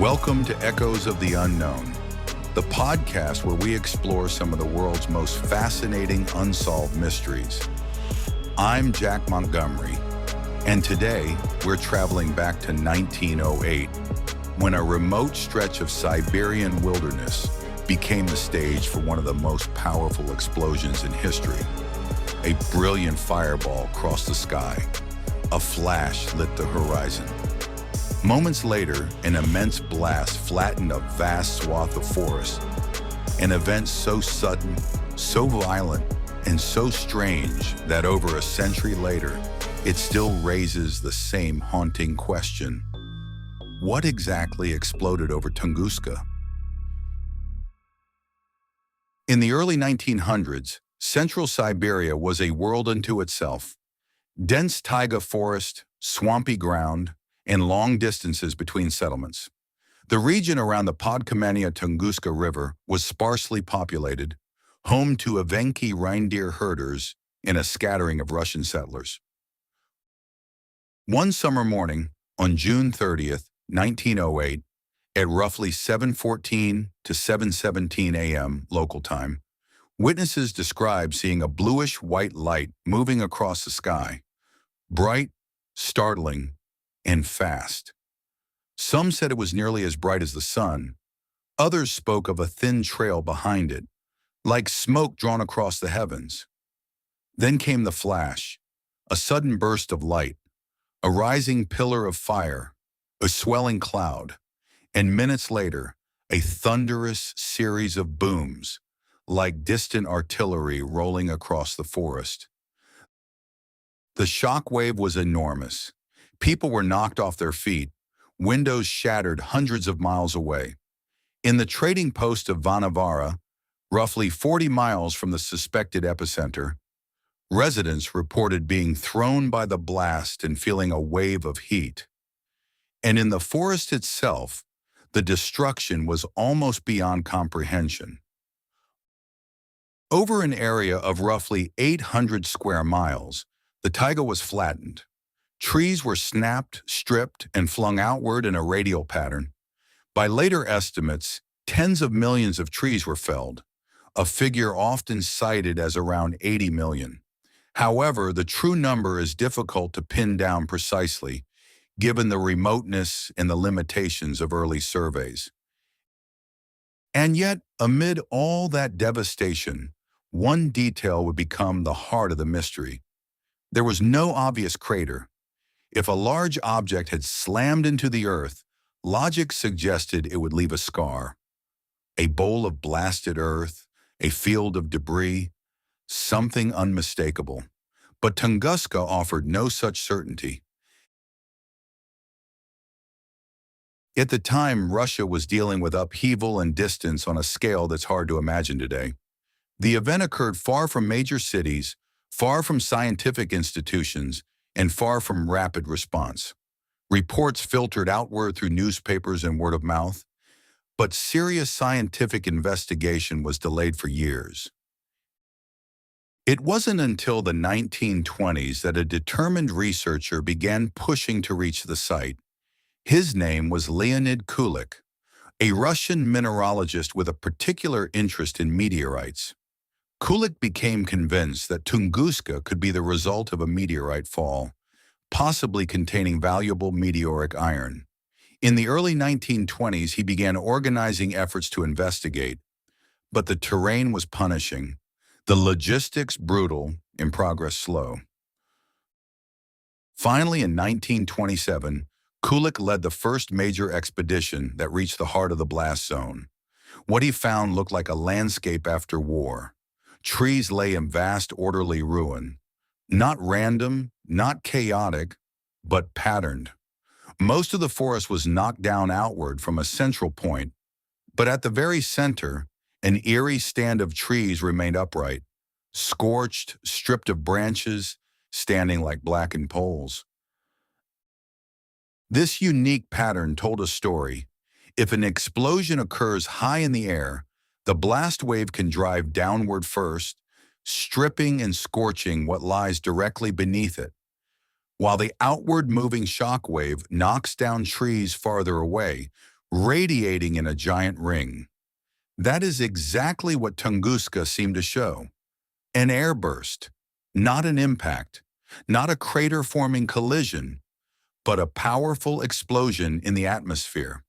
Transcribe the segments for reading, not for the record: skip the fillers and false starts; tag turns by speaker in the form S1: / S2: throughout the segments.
S1: Welcome to Echoes of the Unknown, the podcast where we explore some of the world's most fascinating unsolved mysteries. I'm Jack Montgomery, and today we're traveling back to 1908, when a remote stretch of Siberian wilderness became the stage for one of the most powerful explosions in history. A brilliant fireball crossed the sky. A flash lit the horizon. Moments later, an immense blast flattened a vast swath of forest. An event so sudden, so violent, and so strange that over a century later, it still raises the same haunting question. What exactly exploded over Tunguska? In the early 1900s, central Siberia was a world unto itself. Dense taiga forest, swampy ground, and long distances between settlements. The region around the Tunguska River was sparsely populated, home to Evenki reindeer herders and a scattering of Russian settlers. One summer morning, on June 30th, 1908, at roughly 7:14 to 7:17 a.m. local time, witnesses described seeing a bluish-white light moving across the sky, bright, startling, and fast. Some said it was nearly as bright as the sun. Others spoke of a thin trail behind it, like smoke drawn across the heavens. Then came the flash, a sudden burst of light, a rising pillar of fire, a swelling cloud, and minutes later, a thunderous series of booms, like distant artillery rolling across the forest. The shock wave was enormous. People were knocked off their feet, windows shattered hundreds of miles away. In the trading post of Vanavara, roughly 40 miles from the suspected epicenter, residents reported being thrown by the blast and feeling a wave of heat. And in the forest itself, the destruction was almost beyond comprehension. Over an area of roughly 800 square miles, the taiga was flattened. Trees were snapped, stripped, and flung outward in a radial pattern. By later estimates, tens of millions of trees were felled, a figure often cited as around 80 million. However, the true number is difficult to pin down precisely, given the remoteness and the limitations of early surveys. And yet, amid all that devastation, one detail would become the heart of the mystery. There was no obvious crater. If a large object had slammed into the earth, logic suggested it would leave a scar. A bowl of blasted earth, a field of debris, something unmistakable. But Tunguska offered no such certainty. At the time, Russia was dealing with upheaval and distance on a scale that's hard to imagine today. The event occurred far from major cities, far from scientific institutions, and far from rapid response. Reports filtered outward through newspapers and word of mouth, but serious scientific investigation was delayed for years. It wasn't until the 1920s that a determined researcher began pushing to reach the site. His name was Leonid Kulik, a Russian mineralogist with a particular interest in meteorites. Kulik became convinced that Tunguska could be the result of a meteorite fall, possibly containing valuable meteoric iron. In the early 1920s, he began organizing efforts to investigate, but the terrain was punishing, the logistics brutal, and progress slow. Finally, in 1927, Kulik led the first major expedition that reached the heart of the blast zone. What he found looked like a landscape after war. Trees lay in vast, orderly ruin. Not random, not chaotic, but patterned. Most of the forest was knocked down outward from a central point, but at the very center, an eerie stand of trees remained upright, scorched, stripped of branches, standing like blackened poles. This unique pattern told a story. If an explosion occurs high in the air, the blast wave can drive downward first, stripping and scorching what lies directly beneath it, while the outward moving shock wave knocks down trees farther away, radiating in a giant ring. That is exactly what Tunguska seemed to show. An airburst, not an impact, not a crater-forming collision, but a powerful explosion in the atmosphere.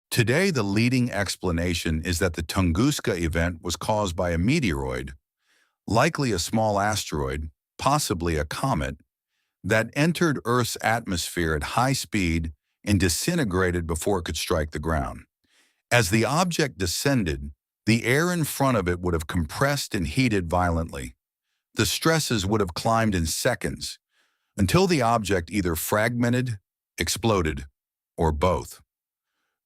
S1: Today, the leading explanation is that the Tunguska event was caused by a meteoroid, likely a small asteroid, possibly a comet, that entered Earth's atmosphere at high speed and disintegrated before it could strike the ground. As the object descended, the air in front of it would have compressed and heated violently. The stresses would have climbed in seconds, until the object either fragmented, exploded, or both.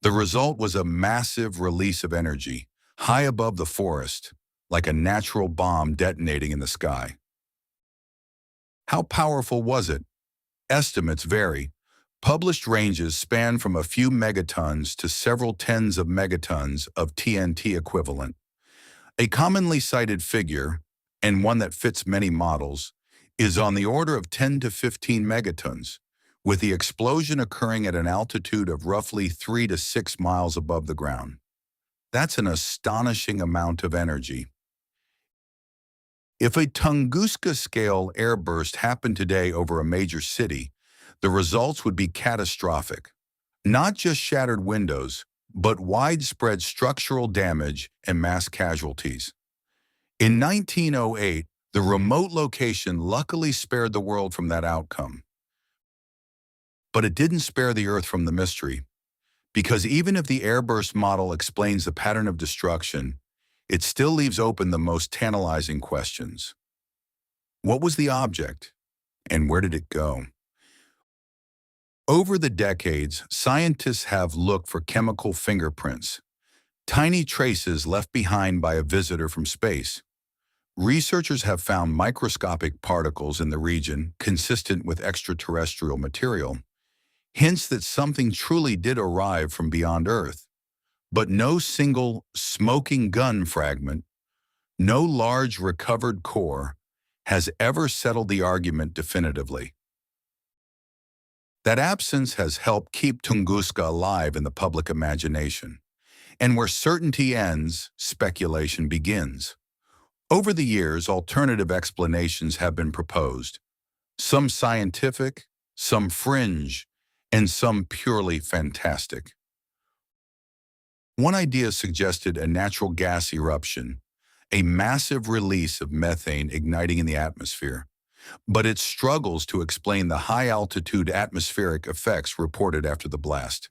S1: The result was a massive release of energy, high above the forest, like a natural bomb detonating in the sky. How powerful was it? Estimates vary. Published ranges span from a few megatons to several tens of megatons of TNT equivalent. A commonly cited figure, and one that fits many models, is on the order of 10 to 15 megatons, with the explosion occurring at an altitude of roughly 3 to 6 miles above the ground. That's an astonishing amount of energy. If a Tunguska-scale airburst happened today over a major city, the results would be catastrophic. Not just shattered windows, but widespread structural damage and mass casualties. In 1908, the remote location luckily spared the world from that outcome. But it didn't spare the Earth from the mystery, because even if the airburst model explains the pattern of destruction, it still leaves open the most tantalizing questions. What was the object, and where did it go? Over the decades, scientists have looked for chemical fingerprints, tiny traces left behind by a visitor from space. Researchers have found microscopic particles in the region consistent with extraterrestrial material, hints that something truly did arrive from beyond Earth. But no single smoking gun fragment, no large recovered core, has ever settled the argument definitively. That absence has helped keep Tunguska alive in the public imagination. And where certainty ends, speculation begins. Over the years, alternative explanations have been proposed, some scientific, some fringe, and some purely fantastic. One idea suggested a natural gas eruption, a massive release of methane igniting in the atmosphere, but it struggles to explain the high-altitude atmospheric effects reported after the blast.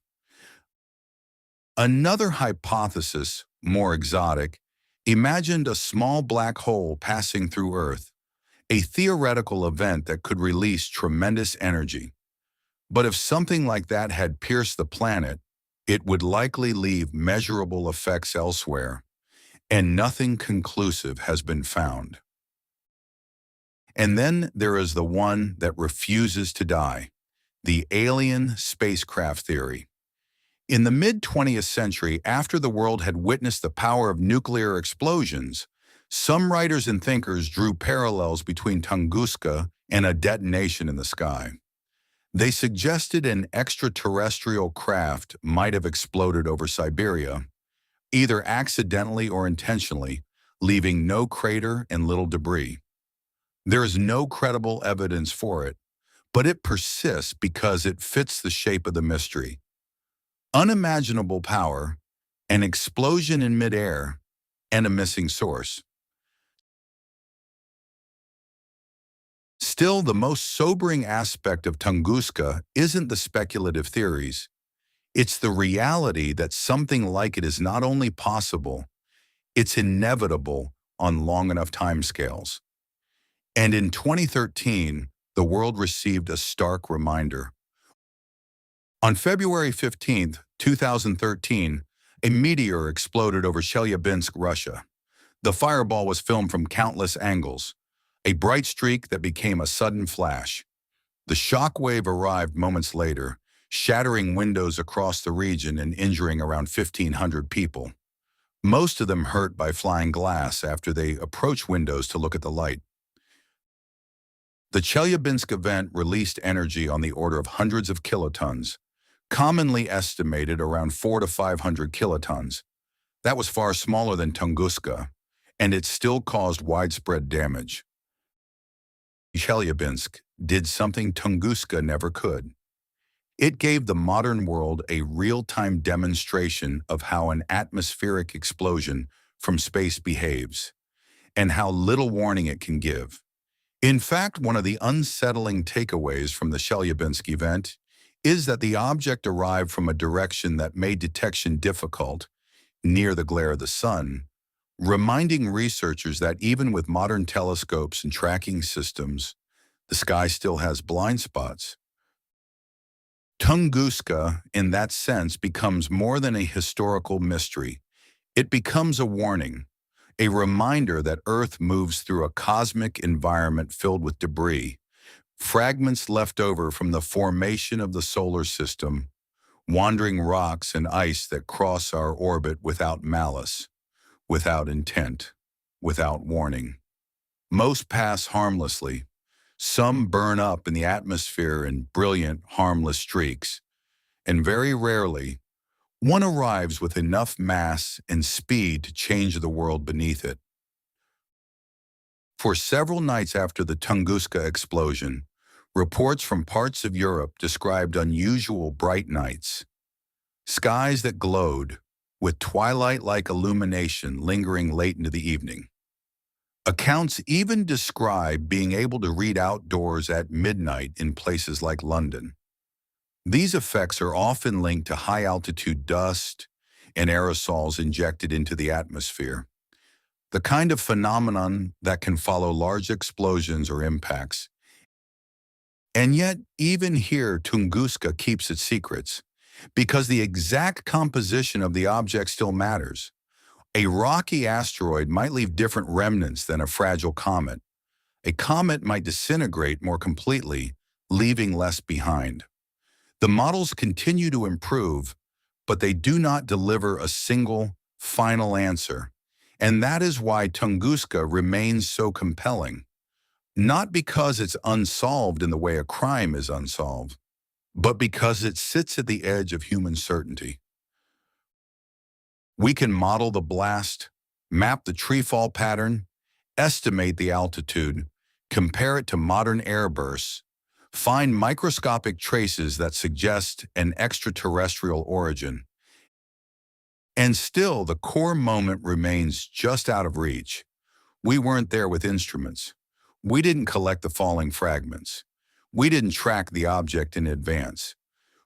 S1: Another hypothesis, more exotic, imagined a small black hole passing through Earth, a theoretical event that could release tremendous energy. But if something like that had pierced the planet, it would likely leave measurable effects elsewhere, and nothing conclusive has been found. And then there is the one that refuses to die, the alien spacecraft theory. In the mid-20th century, after the world had witnessed the power of nuclear explosions, some writers and thinkers drew parallels between Tunguska and a detonation in the sky. They suggested an extraterrestrial craft might have exploded over Siberia, either accidentally or intentionally, leaving no crater and little debris. There is no credible evidence for it, but it persists because it fits the shape of the mystery. Unimaginable power, an explosion in midair, and a missing source. Still, the most sobering aspect of Tunguska isn't the speculative theories. It's the reality that something like it is not only possible, it's inevitable on long enough timescales. And in 2013, the world received a stark reminder. On February 15, 2013, a meteor exploded over Chelyabinsk, Russia. The fireball was filmed from countless angles, a bright streak that became a sudden flash. The shockwave arrived moments later, shattering windows across the region and injuring around 1,500 people. Most of them hurt by flying glass after they approached windows to look at the light. The Chelyabinsk event released energy on the order of hundreds of kilotons, commonly estimated around 4 to 500 kilotons. That was far smaller than Tunguska, and it still caused widespread damage. Chelyabinsk did something Tunguska never could. It gave the modern world a real-time demonstration of how an atmospheric explosion from space behaves, and how little warning it can give. In fact, one of the unsettling takeaways from the Chelyabinsk event is that the object arrived from a direction that made detection difficult, near the glare of the sun, reminding researchers that even with modern telescopes and tracking systems, the sky still has blind spots. Tunguska, in that sense, becomes more than a historical mystery. It becomes a warning, a reminder that Earth moves through a cosmic environment filled with debris, fragments left over from the formation of the solar system, wandering rocks and ice that cross our orbit without malice, without intent, without warning. Most pass harmlessly. Some burn up in the atmosphere in brilliant, harmless streaks, and very rarely, one arrives with enough mass and speed to change the world beneath it. For several nights after the Tunguska explosion, reports from parts of Europe described unusual bright nights, skies that glowed, with twilight-like illumination lingering late into the evening. Accounts even describe being able to read outdoors at midnight in places like London. These effects are often linked to high-altitude dust and aerosols injected into the atmosphere, the kind of phenomenon that can follow large explosions or impacts. And yet, even here, Tunguska keeps its secrets, because the exact composition of the object still matters. A rocky asteroid might leave different remnants than a fragile comet. A comet might disintegrate more completely, leaving less behind. The models continue to improve, but they do not deliver a single, final answer. And that is why Tunguska remains so compelling. Not because it's unsolved in the way a crime is unsolved, but because it sits at the edge of human certainty. We can model the blast, map the treefall pattern, estimate the altitude, compare it to modern air bursts, find microscopic traces that suggest an extraterrestrial origin. And still, the core moment remains just out of reach. We weren't there with instruments. We didn't collect the falling fragments. We didn't track the object in advance.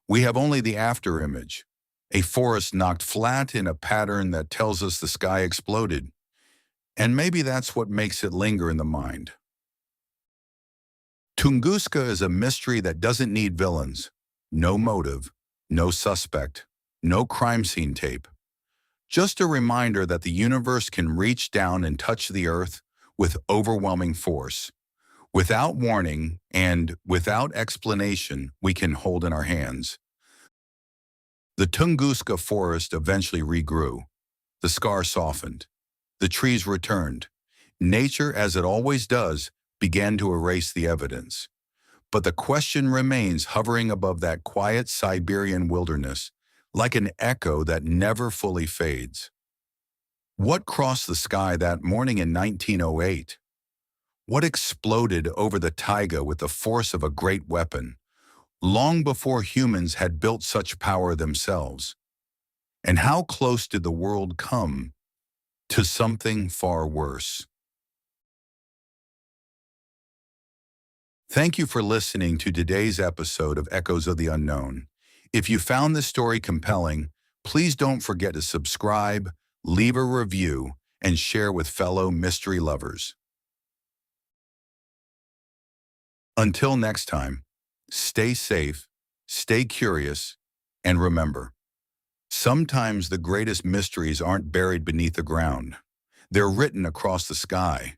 S1: We have only the afterimage, a forest knocked flat in a pattern that tells us the sky exploded. And maybe that's what makes it linger in the mind. Tunguska is a mystery that doesn't need villains, no motive, no suspect, no crime scene tape. Just a reminder that the universe can reach down and touch the Earth with overwhelming force. Without warning and without explanation, we can hold in our hands. The Tunguska forest eventually regrew. The scar softened. The trees returned. Nature, as it always does, began to erase the evidence. But the question remains hovering above that quiet Siberian wilderness, like an echo that never fully fades. What crossed the sky that morning in 1908? What exploded over the taiga with the force of a great weapon, long before humans had built such power themselves? And how close did the world come to something far worse? Thank you for listening to today's episode of Echoes of the Unknown. If you found this story compelling, please don't forget to subscribe, leave a review, and share with fellow mystery lovers. Until next time, stay safe, stay curious, and remember, sometimes the greatest mysteries aren't buried beneath the ground. They're written across the sky.